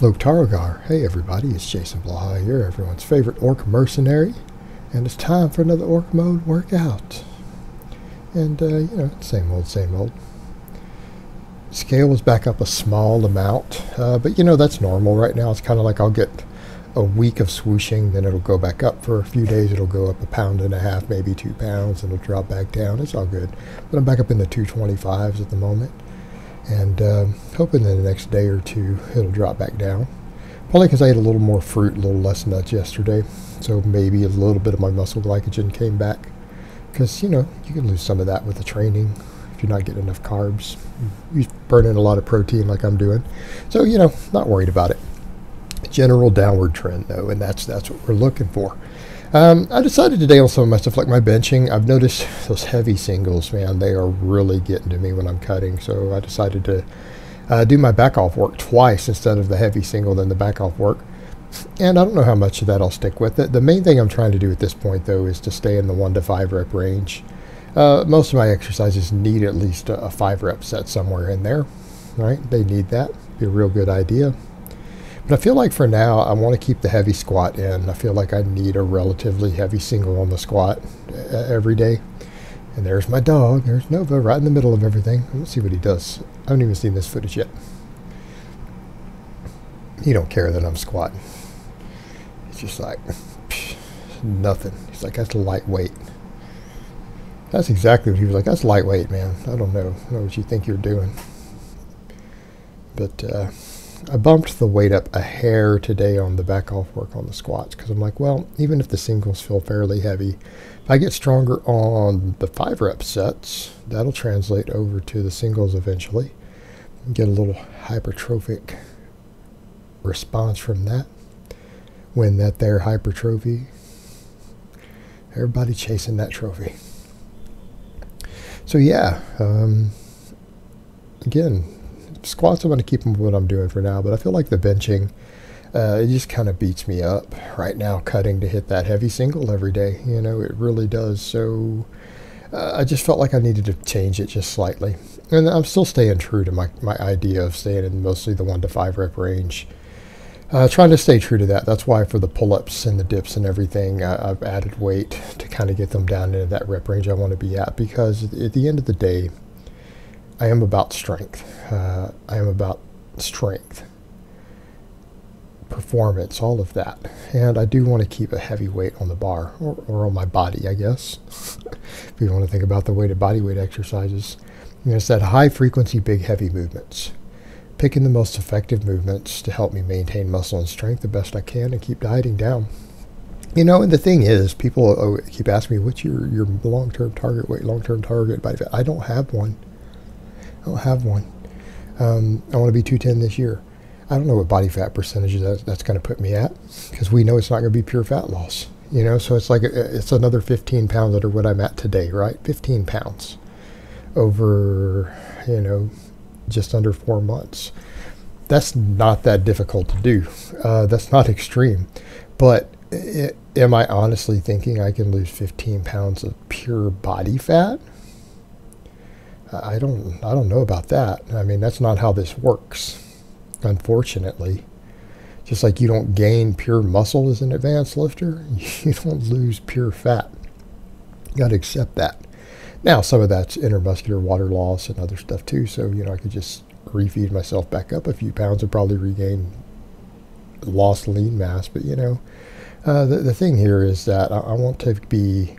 Loktarogar. Hey everybody, it's Jason Blaha here, everyone's favorite orc mercenary, and it's time for another orc mode workout. And you know, same old, same old. Scale was back up a small amount, but you know, that's normal right now. It's kind of like I'll get a week of swooshing, then it'll go back up for a few days. It'll go up 1.5 pounds, maybe 2 pounds, and it'll drop back down. It's all good. But I'm back up in the 225s at the moment. And hoping that the next day or two it'll drop back down. Probably because I ate a little more fruit, a little less nuts yesterday. So maybe a little bit of my muscle glycogen came back. Because, you know, you can lose some of that with the training if you're not getting enough carbs. You're burning a lot of protein like I'm doing. So, you know, not worried about it. General downward trend, though, and that's what we're looking for. I decided today on some of my stuff like my benching. I've noticed those heavy singles, man, they are really getting to me when I'm cutting. So I decided to do my back off work twice instead of the heavy single, then the back off work. And I don't know how much of that I'll stick with. The main thing I'm trying to do at this point, though, is to stay in the 1 to 5 rep range. Most of my exercises need at least a 5 rep set somewhere in there, right? They need that. Be a real good idea. But I feel like for now, I want to keep the heavy squat in. I feel like I need a relatively heavy single on the squat every day. And there's my dog. There's Nova right in the middle of everything. Let's see what he does. I haven't even seen this footage yet. He don't care that I'm squatting. He's just like, psh, nothing. He's like, that's lightweight. That's exactly what he was like. That's lightweight, man. I don't know what you think you're doing. But, I bumped the weight up a hair today on the back off work on the squats because I'm like, well, even if the singles feel fairly heavy, if I get stronger on the 5 rep sets, that'll translate over to the singles eventually. Get a little hypertrophic response from that. Win that there hypertrophy. Everybody chasing that trophy. So yeah, again, squats, I'm going to keep them what I'm doing for now, but I feel like the benching, it just kind of beats me up right now, cutting to hit that heavy single every day. You know, it really does. So I just felt like I needed to change it just slightly. And I'm still staying true to my idea of staying in mostly the 1 to 5 rep range. Trying to stay true to that. That's why for the pull-ups and the dips and everything, I've added weight to kind of get them down into that rep range I want to be at, because at the end of the day, I am about strength. I am about strength, performance, all of that. And I do want to keep a heavy weight on the bar, or on my body, I guess. If you want to think about the weighted body weight exercises. You know, it's that high frequency, big, heavy movements. Picking the most effective movements to help me maintain muscle and strength the best I can and keep dieting down. You know, and the thing is, people keep asking me, what's your long-term target weight, long-term target body fat? I don't have one. I don't have one. I want to be 210 this year. I don't know what body fat percentage that's going to put me at, because we know it's not going to be pure fat loss. You know, so it's like it's another 15 pounds under what I'm at today, right? 15 pounds over, you know, just under 4 months. That's not that difficult to do. That's not extreme. But am I honestly thinking I can lose 15 pounds of pure body fat? I don't know about that. I mean, that's not how this works, unfortunately. Just like you don't gain pure muscle as an advanced lifter, you don't lose pure fat. You got to accept that. Now, some of that's intermuscular water loss and other stuff too, so, you know, I could just refeed myself back up a few pounds and probably regain lost lean mass. But, you know, the thing here is that I want to be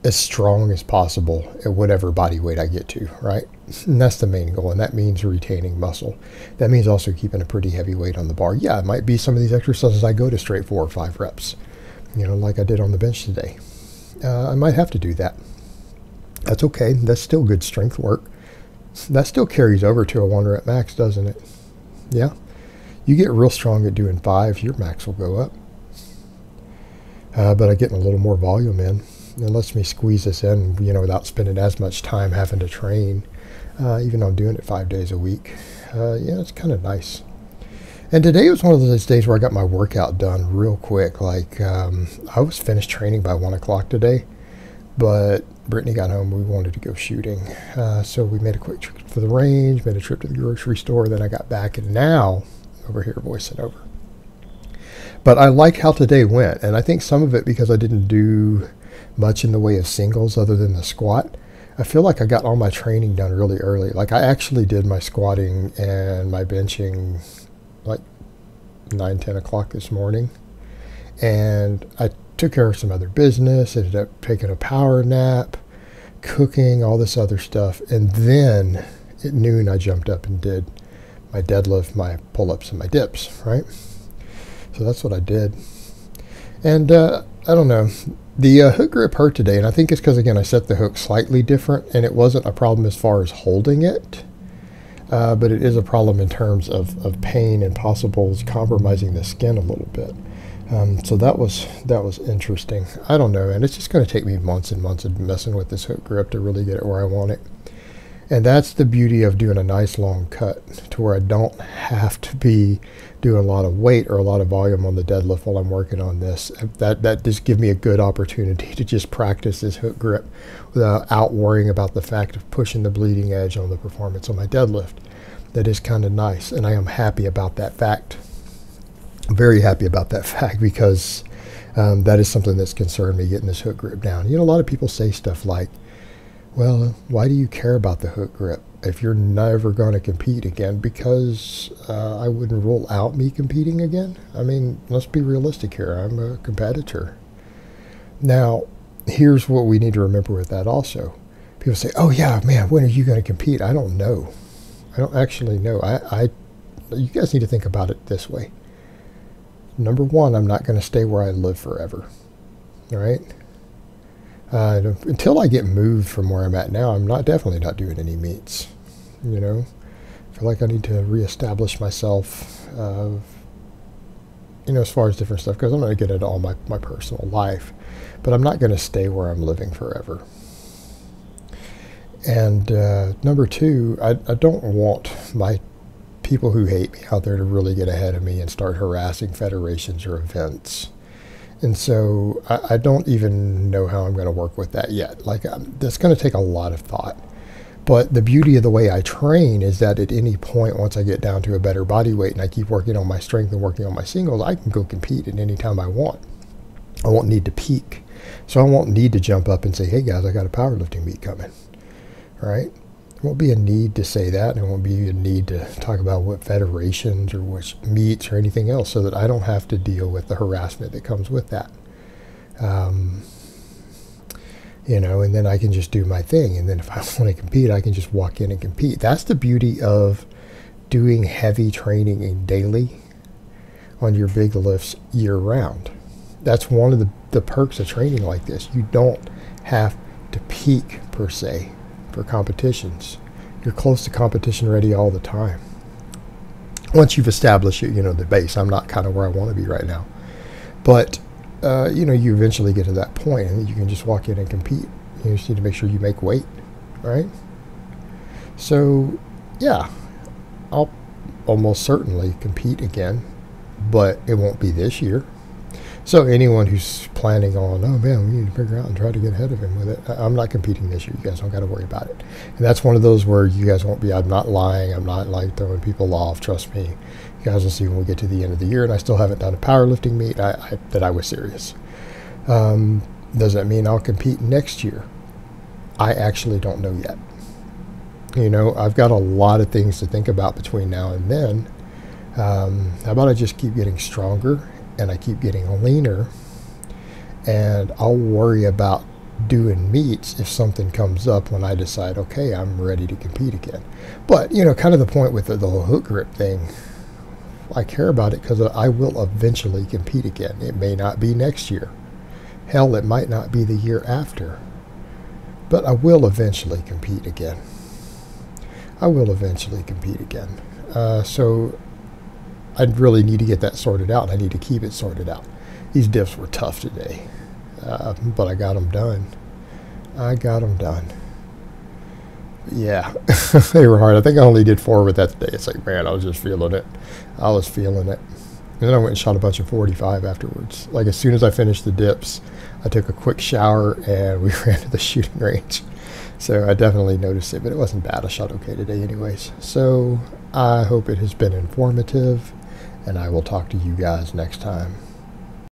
as strong as possible at whatever body weight I get to, right? And that's the main goal, and that means retaining muscle. That means also keeping a pretty heavy weight on the bar. Yeah, it might be some of these exercises I go to straight 4 or 5 reps, you know, like I did on the bench today. I might have to do that. That's okay. That's still good strength work. That still carries over to a 1 rep max, doesn't it? Yeah. You get real strong at doing 5, your max will go up. But I'm getting a little more volume in. It lets me squeeze this in, you know, without spending as much time having to train, even though I'm doing it 5 days a week. Yeah, it's kind of nice. And today was one of those days where I got my workout done real quick. Like, I was finished training by 1 o'clock today, but Brittany got home. We wanted to go shooting. So we made a quick trip to the range, made a trip to the grocery store. Then I got back, and now over here voicing over. But I like how today went, and I think some of it because I didn't do much in the way of singles other than the squat. I feel like I got all my training done really early. Like I actually did my squatting and my benching like 9-10 o'clock this morning, and I took care of some other business, ended up taking a power nap, cooking, all this other stuff, and then at noon I jumped up and did my deadlift, my pull-ups, and my dips, right? So that's what I did. And I don't know, the hook grip hurt today, and I think it's because, again, I set the hook slightly different, and it wasn't a problem as far as holding it, but it is a problem in terms of pain and possible compromising the skin a little bit. So that was interesting. I don't know, and it's just going to take me months and months of messing with this hook grip to really get it where I want it. And that's the beauty of doing a nice long cut, to where I don't have to be doing a lot of weight or a lot of volume on the deadlift while I'm working on this. That just gives me a good opportunity to just practice this hook grip without worrying about the fact of pushing the bleeding edge on the performance on my deadlift. That is kind of nice, and I am happy about that fact. I'm very happy about that fact, because that is something that's concerned me, getting this hook grip down. You know, a lot of people say stuff like, well, why do you care about the hook grip if you're never going to compete again? Because I wouldn't rule out me competing again. I mean, let's be realistic here. I'm a competitor. Now, here's what we need to remember with that also. People say, oh yeah, man, when are you going to compete? I don't know. I don't actually know. You guys need to think about it this way. Number one, I'm not going to stay where I live forever. All right? Until I get moved from where I'm at now, I'm definitely not doing any meets. You know, I feel like I need to reestablish myself, you know, as far as different stuff, because I'm going to get into all my personal life, but I'm not going to stay where I'm living forever. And number two, I don't want my people who hate me out there to really get ahead of me and start harassing federations or events. And so I don't even know how I'm going to work with that yet. Like, that's going to take a lot of thought. But the beauty of the way I train is that at any point, once I get down to a better body weight and I keep working on my strength and working on my singles, I can go compete at any time I want. I won't need to peak. So I won't need to jump up and say, hey guys, I got a powerlifting meet coming. All right? There won't be a need to say that, and there won't be a need to talk about what federations or which meets or anything else, so that I don't have to deal with the harassment that comes with that. You know, and then I can just do my thing, and then if I want to compete, I can just walk in and compete. That's the beauty of doing heavy training and daily on your big lifts year-round. That's one of the perks of training like this. You don't have to peak, per se, for competitions. You're close to competition ready all the time. Once you've established, you know, the base. I'm not kind of where I want to be right now, but you know, you eventually get to that point, and you can just walk in and compete. You just need to make sure you make weight, right? So yeah, I'll almost certainly compete again, but it won't be this year. So anyone who's planning on, oh man, we need to figure out and try to get ahead of him with it, I'm not competing this year. You guys don't got to worry about it. And that's one of those where you guys won't be, I'm not lying. I'm not like throwing people off. Trust me. You guys will see when we get to the end of the year, and I still haven't done a powerlifting meet that I was serious. Does that mean I'll compete next year? I actually don't know yet. You know, I've got a lot of things to think about between now and then. How about I just keep getting stronger, and I keep getting leaner, and I'll worry about doing meets if something comes up when I decide, okay, I'm ready to compete again. But, you know, kind of the point with the whole hook grip thing, I care about it because I will eventually compete again. It may not be next year. Hell, it might not be the year after. But I will eventually compete again. I will eventually compete again. So I really need to get that sorted out. I need to keep it sorted out. These dips were tough today, but I got them done. I got them done. Yeah, they were hard. I think I only did 4 with that today. It's like, man, I was just feeling it. I was feeling it. And then I went and shot a bunch of 45 afterwards. Like, as soon as I finished the dips, I took a quick shower and we ran to the shooting range. So I definitely noticed it, but it wasn't bad. I shot okay today anyways. So I hope it has been informative. and I will talk to you guys next time.